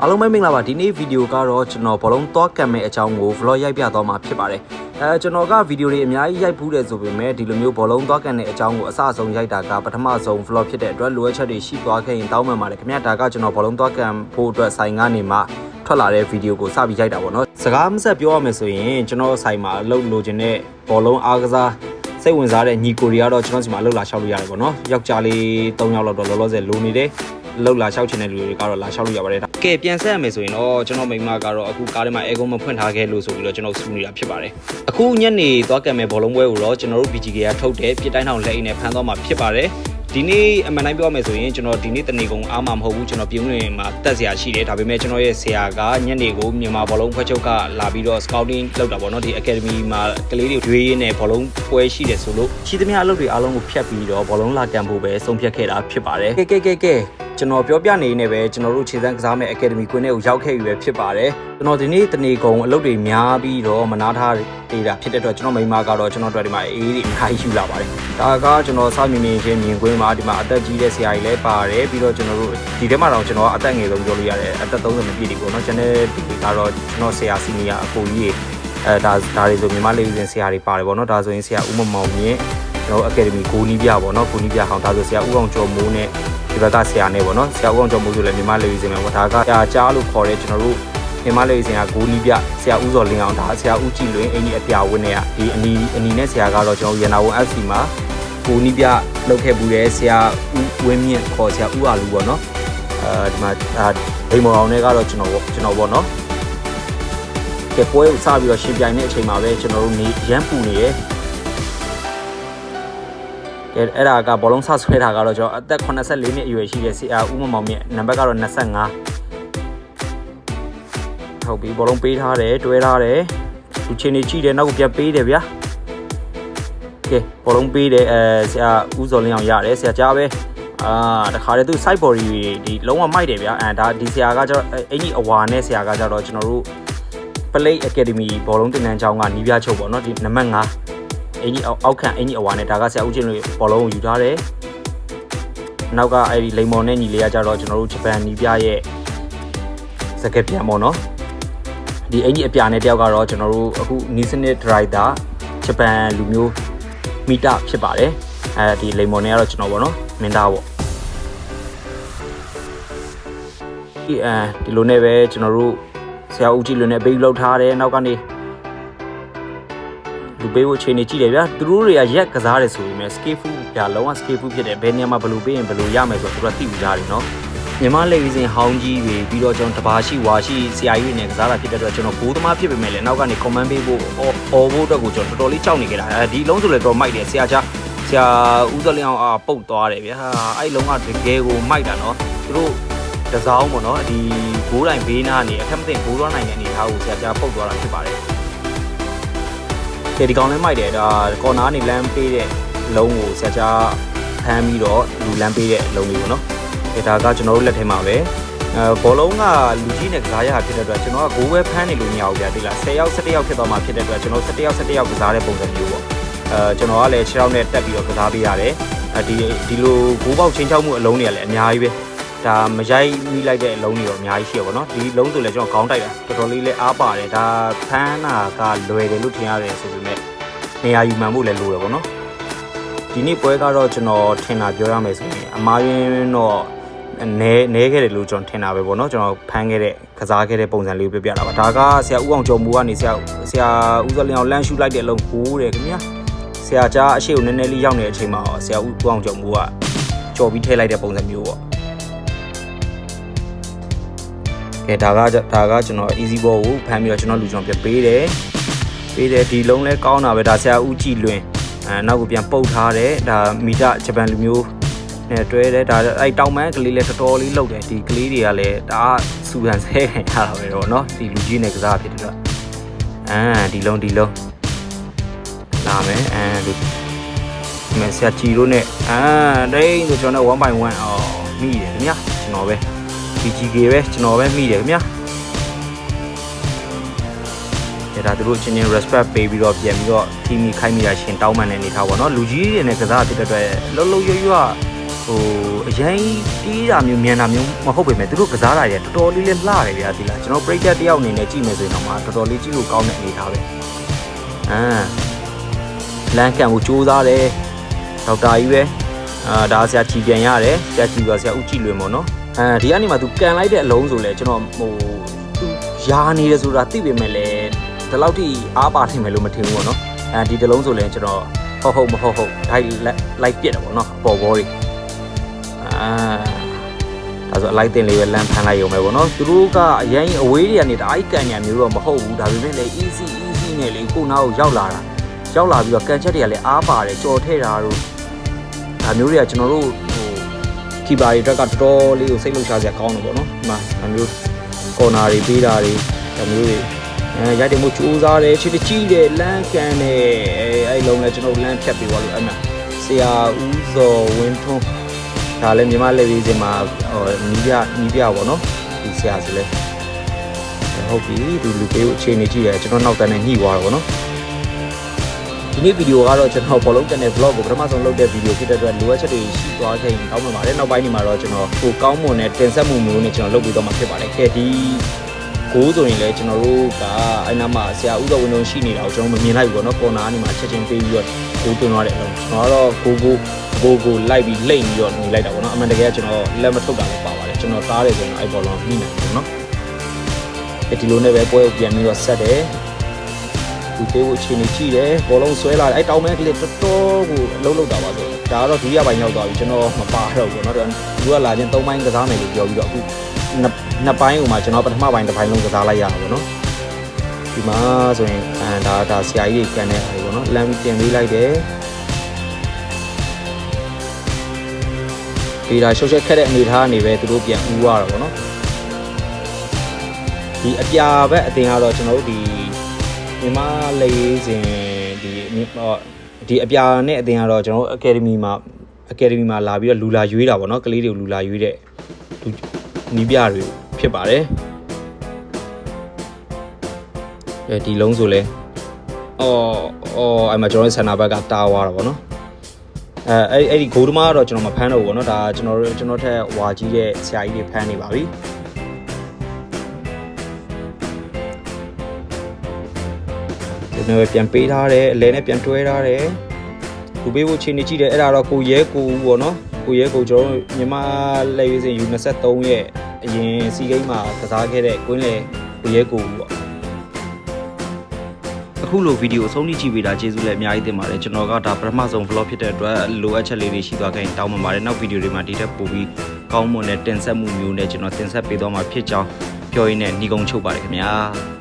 အားလုံးပဲမင်္ဂလာပါဒီနေ့ဗီဒီယိုကတော့ကျွန်တော်ဘောလုံးသွားကံမဲ့အကြောင်းကို vlog ရိုက်ပြသွားမှာဖြစ်ပါတယ်ကျွန်တော်ကဗီဒီယိုတွေအများကြီးရိုက်ဖူးတယ်ဆိုပေမဲ့ဒီလိုမျိုးဘောလုံးသွားကံတဲ့အကြောင်းကိုအစအဆုံးရိုက်တာကပထမဆုံး vlog ဖြစ်တဲ့အတွက်လိုအပ်ချက်တွေရှိသွားခဲ့ရင်တောင်းပန်ပါတယ်ခင်ဗျာဒါကကျွန်တော်ဘောလုံးသွားကံဖို့အတွက်ဆိုင်ကနေမှထွက်လာတဲ့ဗီဒီယိုကိုစပြီးရိုက်တာပေါ့နော်စကားမဆက်ပြောရမယ်ဆိုရင်ကျွန်တော်ဆိုင်မှာအလုပ်လိုချင်တဲ့ဘောလုံးအားကစားစိတ်ဝင်စားတဲ့ညီကိုတွေကတော့ကျွန်တော်စီမှာအလုပ်လာလျှောက်လို့ရတယ်ပေါ့နော်ယောက်ျားလေး3ယောက်လောက်တော့လောလောဆယ်လိုနေတယ်လောက်လာလျှောက်ချင်တဲ့လူတွေကတော့လာလျှောက်လို့ရပါတယ်။ကဲပြန်ဆက်ရမယ်ဆိုရင်တော့ကျွန်တော်မိမကတော့အခုကားထဲမှာအဲကွန်မဖွင့်ထားခဲ့လို့ဆိုပြီးတော့ကျွန်တော်စူးနေတာဖြစ်ပါတယ်။အခုညနေသွားကံမဲ့ဘောလုံးပွဲကိုတော့ကျွန်တော်တို့ BGK ကထုတ်တဲ့ပြစ်တိုင်းထောင်လက်အိမ်နဲ့ဖန်သွားမှာဖြစ်ပါတယ်။ဒီနေ့အမှန်တိုင်းပြောမယ်ဆိုရင်ကျွန်တော်ဒီနေ့တနေကုန်အားမမဟုတ်ဘူးကျွန်တော်ပြင်ဝင်မှာတက်စရာရှိတယ်ဒါပေမဲ့ကျွန်တော်ရဲ့ဆရာကညနေကိုမြန်မာဘောလုံးဖွဲ့ချုပ်ကလာပြီးတော့ scouting လုပ်တာပေါ့နော်ဒီ academy မှာကလေးတွေရွေးရင်းနဲ့ဘောလုံးပွဲရှိတယ်ဆိုလို့ရှိသမျှအလုပ်တွေအားလုံးကိုဖျက်ပြီးတော့ဘောလုံးလာကံဖို့ပဲဆုံးဖြတ်ခဲ့တာဖြစ်ပါတယ်။ကဲကျွန်တော်ပြောပြနေနေပဲကျွန်တော်တို့ခြေစမ်းကစားမဲ့ Academy ကွင်းထဲကိုရောက်ခဲ့ပြီပဲဖြစ်ပါတယ်ကျွန်တော်ဒီနေ့တနေကုန်အလုပ်တွေများပြီးတော့မနာထားနေတာဖြစ်တဲ့အတွက်ကျွန်တော်မိမကတော့ကျွန်တော်တို့ဒီမှာအေးတွေအများကြီးယူလာပါတယ်ဒါကကျွန်တော်စမြင်ချင်းမြင်ကွင်းမှာဒီမှာအသက်ကြီးတဲ့ဆရာကြီးလည်းပါတယ်ပြီးတော့ကျွန်တော်တို့ဒီထဲမှာတော့ကျွန်တော်အသက်ငယ်ဆုံးပြောလို့ရတယ်အသက်30မပြည့်ဘူးပေါ့နော်ကျွန်တော်ဒီကတော့ကျွန်တော်ဆရာစီနီယာအကိုကြီးဒါတွေဆိုမြန်မာလေးဦးစင်ဆရာတွေပါတယ်ပေါ့နော်ဒါဆိုရင်ဆရာဦးမမောင်မြင့်ကျွန်တော် Academy ကိုနီးပြပေါ့နော်ကိုနီးပြဟောင်းဒါဆိုဆရာဦးအောင်ကျော်မိုးနဲ့ဒီဘက်ကဆရာနဲ့ပေါ့နော်ဆရာဦးအောင်ကျော်မိုးဆိုလည်းမြန်မာလေဝီစင်မှာပေါ့ဒါကဆရာကြားလို့ခေါ်တဲ့ကျွန်တော်တို့မြန်မာလေဝီစင်ကဂိုးနီးပြဆရာဦးစော်လင်းအောင်ဒါဆရာဦးကြည်လွင်အင်ကြီးအပြာဝင်းနဲ့ဒီအနီနဲ့ဆရာကတော့ကျွန်တော်ရန်နာဝန် FC မှာဂိုးနီးပြလုပ်ခဲ့ဘူးတဲ့ဆရာဦးဝင်းမြင့်ခေါ်ဆရာဦးအားလူပေါ့နော်ဒီမှာဒိမော်အောင်နဲ့ကတော့ကျွန်တော်ပေါ့နော်ကဲပွဲကိုစပြီးတော့ရှင်ပြိုင်တဲ့အချိန်မှာပဲကျွန်တော်တို့နေရမ်းပူနေရဲ့အဲ့ဒါကဘောလုံးဆဆွဲတာကတော့ကျွန်တော်အသက်84နှစ်အရွယ်ရှိတဲ့ဆရာဦးမမောင်မြင့်နံပါတ်ကတော့25ဟုတ်ပြီဘောလုံးပေးထားတယ်တွဲထားတယ်သူချင်းနေကြည့်တယ်နောက်ကပြန်ပေးတယ်ဗျာကဲဘောလုံးပေးတယ်ဆရာဦးစော်လင်းအောင်ရတယ်ဆရာကြားပဲတခါတည်းသူ side body ဒီလုံးဝမိုက်တယ်ဗျာဒါဒီဆရာကကျတော့အင်ကြီးအဝါနဲ့ဆရာကကျတော့ကျွန်တော်တို့ Play Academy ဘောလုံးသင်တန်းကျောင်းကနီးပြချုပ်ပေါ့နော်ဒီနံပါတ်5အင်ကြီးအောက်ခံအင်ကြီးအဝါနဲ့ဒါကဆရာဦးချင်းတွေဘောလုံးကိုယူထားတယ်နောက်ကအဲ့ဒီလိန်မော်နဲ့ညီလေးကကြတော့ကျွန်တော်တို့ဂျပန်နီးပြရဲ့စကက်ပြန်ပေါ့နော်ဒီအင်ကြီးအပြာနဲ့တယောက်ကတော့ကျွန်တော်တို့အခုနီးစနစ်ဒရိုက်တာဂျပန်လူမျိုးမီတာဖြစ်ပါတယ်ဒီလိန်မော်နဲ့ကတော့ကျွန်တော်ပေါ့နော်မင်းသားပေါ့ဒီလိုနဲ့ပဲကျွန်တော်တို့ဆရာဦးကြည်လွင်နဲ့ဘေးလောက်ထားတယ်နောက်ကနေလူပေးဖို့ချိန်နေကြည့်တယ်ဗျာသူတို့တွေကရက်ကစားတယ်ဆိုပေမဲ့ skate food ပြလုံးဝ skate food ဖြစ်တယ်ဘယ်နေရာမှာဘယ်လိုပေးရင်ဘယ်လိုရမယ်ဆိုတော့သူတို့သိပြီးသားတယ်နော်မြန်မာလေဝီစင်ဟောင်းကြီးတွေပြီးတော့ကျွန်တော်တဘာရှိဝါရှိဆရာကြီးတွေနဲ့ကစားတာဖြစ်တဲ့အတွက်ကျွန်တော်ဘိုးသမားဖြစ်ပေမဲ့လည်းနောက်ကနေ comment ပေးဖို့အော်ဖို့အတွက်ကိုကျွန်တော်တော်တော်လေးကြောက်နေကြတာဒီအလုံးဆိုလည်းတော်မိုက်တယ်ဆရာဦးစောလင်းအောင်ပုတ်သွားတယ်ဗျာအဲ့လုံးကတကယ်ကိုမိုက်တာနော်သူတို့တစောင်းပေါ့နော်ဒီဘိုးတိုင်းဘေးနားနေအခက်မသိဘိုးသွားနိုင်တဲ့အနေထားကိုဆရာပုတ်သွားတာဖြစ်ပါတယ်ဒီကောင်လေးမိုက်တယ်ဒါကော်နာကနေလမ်းပေးတဲ့လုံးကိုဆရာကြားဖမ်းပြီးတော့လူလမ်းပေးတဲ့လုံးလေးပေါ့နော်ဒါကကျွန်တော်တို့လက်ထဲမှာပဲဘောလုံးကလူကြီးနဲ့ကစားရတာဖြစ်တဲ့အတွက်ကျွန်တော်ကဂိုးပဲဖမ်းနေလို့မရဘူးဗျာတိလား10ယောက်17ယောက်ဖြစ်သွားမှဖြစ်တဲ့အတွက်ကျွန်တော်17ယောက်ကစားတဲ့ပုံစံမျိုးပေါ့ကျွန်တော်ကလည်း6ယောက်နဲ့တက်ပြီးတော့ကစားပေးရတယ်ဒီလိုဂိုးပေါက်ချင်းချောက်မှုအလုံးတွေကလည်းအများကြီးပဲဒါမရိုက်မိလိုက်တဲ့အလုံးတွေတော့အများကြီးရှိရပါတော့ဒီလုံးဆိုလည်းကျွန်တော်ခေါင်းတိုက်တာတော်တော်လေးလည်းအားပါတယ်ဒါဖမ်းတာကလွယ်တယ်လို့ထင်ရတယ်ဆိုပေမဲ့နေရာယူမှန်ဖို့လည်းလိုတယ်ပေါ့နော်ဒီနေ့ပွဲကတော့ကျွန်တော်ထင်တာပြောရမယ်ဆိုရင်အမားရင်းတော့နဲခဲ့တယ်လို့ကျွန်တော်ထင်တာပဲပေါ့နော်ကျွန်တော်ဖမ်းခဲ့တဲ့ကစားခဲ့တဲ့ပုံစံလေးကိုပြပြတာပါဒါကဆရာဦးအောင်ကျော်မူကနေဆရာဦးစောလင်းအောင်လမ်းရှူလိုက်တဲ့အလုံးကိုးတယ်ခင်ဗျာဆရာကြားအရှိကိုနည်းနည်းလေးရောက်နေတဲ့အချိန်မှာဆရာဦးအောင်ကျော်မူကကြော်ပြီးထည့်လိုက်တဲ့ပုံစံမျိုးပေါ့ကဲဒါကကျွန်တော် easy ball ကိုဖမ်းပြီးတော့ကျွန်တော်လူကျွန်တော်ပြပေးတယ်ဒီလုံးလဲကောင်းတာပဲဒါဆရာဦးကြည်လွင်နောက်ကိုပြန်ပုတ်ထားတယ်ဒါမီတာဂျပန်လူမျိုးနဲ့တွဲတယ်ဒါအဲ့တောင်ပန်းကလေးလဲတော်တော်လေးလှုပ်တယ်ဒီကလေးတွေကလည်းဒါစူကန်ဆဲခံရတာပဲတော့เนาะဒီလူကြီးနဲ့ကစားဖြစ်တယ်တော့ဒီလုံးလာမယ်ဒီဆရာကြည်လို့နဲ့ဒိန်းဆိုကျွန်တော်1 by 1မိတယ်ခင်ဗျာကျွန်တော်ပဲ BGK ပဲကျွန်တော်ပဲမိတယ်ခင်ဗျာဒါသူတို့ချင်းချင်း respect ပေးပြီးတော့ပြန်ပြီးတော့ team ခိုင်းမိတာရှင်တောင်းပန်နေနေထားပါတော့လူကြီးတွေနဲ့ကစားဖြစ်တဲ့အတွက်လှုပ်ရွရွဟို အရင်တီးတာမျိုးမြန်တာမျိုးမဟုတ်ပေမဲ့သူတို့ကစားတာတွေတော်တော်လေးလှတယ်ဗျာဒီလားကျွန်တော်ပရိသတ်တယောက်အနေနဲ့ကြည့်မယ်ဆိုရင်တော့မှတော်တော်လေးကြည့်လို့ကောင်းတဲ့အနေထားပဲလမ်းကန်ကိုစူးစမ်းတယ်ဒေါက်တာကြီးပဲဒါဆရာချီပြန်ရတယ်ဆရာချီကဆရာဦးကြည်လွင်ပေါ့နော်ဒီကနေမှသူကန်လိုက်တဲ့အလုံးဆိုလဲကျွန်တော်ဟိုသူယာနေတယ်ဆိုတာသိပေမဲ့လည်းဒီလောက်ထိအားပါနိုင်မယ်လို့မထင်ဘူးပေါ့နော်ဒီတစ်လုံးဆိုလဲကျွန်တော်ဟုတ်မဟုတ်လိုက်ပြက်တယ်ပေါ့နော်အပေါ်ဘောတွေဒါဆိုအလိုက်တင်လေးပဲလမ်းဖမ်းလိုက်ရုံပဲပေါ့နော်သူတို့ကအရင်အဝေးတွေကနေတအားကန်ညာမျိုးတော့မဟုတ်ဘူးဒါပေမဲ့လည်း easy နဲ့လေကိုနားကိုရောက်လာပြီးတော့ကန်ချက်တွေကလည်းအားပါတယ်ကြော်ထဲတာတို့ဒါမျိုးတွေကကျွန်တော်တို့ဟိုကီပါတွေအတွက်ကတော်တော်လေးကိုစိတ်လှုပ်ရှားစရာကောင်းတယ်ပေါ့နော်ဒီမှာဒါမျိုးကော်နာတွေပေးတာတွေဒါမျိုးတွေရိုက်တယ်မို့စူးစားတယ်ချစ်တကြီးတယ်လမ်းကန်တယ်အဲ့လုံးလဲကျွန်တော်လမ်းဖြတ်ပြီးသွားလို့အဲ့မှာဆရာဦးစောဝင်းထွန်းဒါလည်းမြန်မာလက်ရေးစင်မှာနီးပြပေါ့နော်ဒီဆရာဆိုလဲဟုတ်ပြီဒီလူပေးကိုအခြေအနေကြည့်ရကျွန်တော်နောက်တန်းနဲ့ညှိသွားတော့ဗောနော်ဒီနေ့ဗီဒီယိုကတော့ကျွန်တော်ဘောလုံးကန်တဲ့ vlog ကိုပထမဆုံးလုပ်တဲ့ဗီဒီယိုဖြစ်တဲ့အတွက်လိုအပ်ချက်တွေရှိသွားခဲ့ရင်တောင်းပန်ပါတယ်နောက်ပိုင်းဒီမှာတော့ကျွန်တော်ကိုကောင်းမွန်တဲ့တင်ဆက်မှုမျိုးနဲ့ကျွန်တော်လုပ်ပြီးတော့မှဖြစ်ပါတယ်ခဲဒီကိုဆိုရင်လည်းကျွန်တော်တို့ကအဲ့နားမှာဆရာဦးတော်ဝင်လုံးရှိနေတာကိုကျွန်တော်မမြင်လိုက်ဘူးဗောနော်ကော်နာကနေမှချက်ချင်းပေးပြီးတော့ကိုတွန်းသွားတဲ့အလုံးကျွန်တော်ကတော့ကိုလိုက်ပြီးလိမ့်ပြီးတော့နေလိုက်တာဗောနော်အမှန်တကယ်ကျွန်တော်လက်မထုတ်တာလည်းပါပါတယ်ကျွန်တော်တားတယ်ဆိုရင်အဲ့ဘောလုံးမိနိုင်တယ်နော်ဒီလိုနဲ့ပဲပွဲကိုပြန်ပြီးတော့ဆက်တယ်ဒီသေးကိုအခြေအနေကြည့်တယ်ဘောလုံးဆွဲလာတယ်အဲ့တောင်းမဲကလေးတော်တော်ကိုလှုပ်တာပါဆိုဒါကတော့ဒုတိယပိုင်းရောက်သွားပြီကျွန်တော်မပါတော့ဘူးเนาะသူကလာချင်း3ပိုင်းကစားမယ်လို့ပြောပြီးတော့အခု2ပိုင်းကိုမှကျွန်တော်ပထမပိုင်းတစ်ပိုင်းလုံးကစားလိုက်ရတာပေါ့เนาะဒီမှာဆိုရင်ဒါဆရာကြီးကန်တဲ့အားပေါ့เนาะလမ်းတင်ပေးလိုက်တယ်ဒီဒါရှုပ်ချက်ခက်တဲ့အနေထားကနေပဲသူတို့ပြန်ဦးရတာပေါ့เนาะဒီအပြာဘက်အတင်ကတော့ကျွန်တော်တို့ဒီမြန်မာလေးစင်ဒီအပြာနဲ့အတင်ကတော့ကျွန်တော်တို့အကယ်ဒမီမှာလာပြီးတော့လူလာရွေးတာပေါ့နော်ကလေးတွေကိုလူလာရွေးတဲ့နီးပြတွေဖြစ်ပါတယ်ဒီလုံးဆိုလဲအဲ့မှာကျွန်တော်တို့ဆန္ဒဘက်ကတားသွားတာပေါ့နော်အဲ့ဒီဂိုးသမားကတော့ကျွန်တော်မဖမ်းတော့ဘူးပေါ့နော်ဒါကျွန်တော်ထက်ဝါကြီးတဲ့ဆရာကြီးတွေဖမ်းနေပါပြီပြန်ပေးထားတယ်အလဲနဲ့ပြန်တွဲထားတယ်လူပေးဖို့ချိန်နေကြည့်တယ်အဲ့ဒါတော့ကိုရဲကိုဦးပေါ့နော်ကိုရဲကိုကျွန်တော်မြန်မာလက်ရွေးစင် U23 ရဲ့အရင်စီဂိမ်းမှာကစားခဲ့တဲ့ကွင်းလေကိုရဲကိုဦးပေါ့အခုလိုဗီဒီယိုအဆုံးထိကြည့်ပေးတာကျေးဇူးလည်းအများကြီးတင်ပါတယ်ကျွန်တော်ကဒါပထမဆုံး vlog ဖြစ်တဲ့အတွက်လိုအပ်ချက်လေးတွေရှိသွားခဲ့ရင်တောင်းပန်ပါတယ်နောက်ဗီဒီယိုတွေမှာဒီထက်ပိုပြီးကောင်းမွန်တဲ့တင်ဆက်မှုမျိုးနဲ့ကျွန်တော်တင်ဆက်ပေးသွားမှာဖြစ်ကြောင်းပြောရင်းနဲ့ညီကုန်းချုပ်ပါတယ်ခင်ဗျာ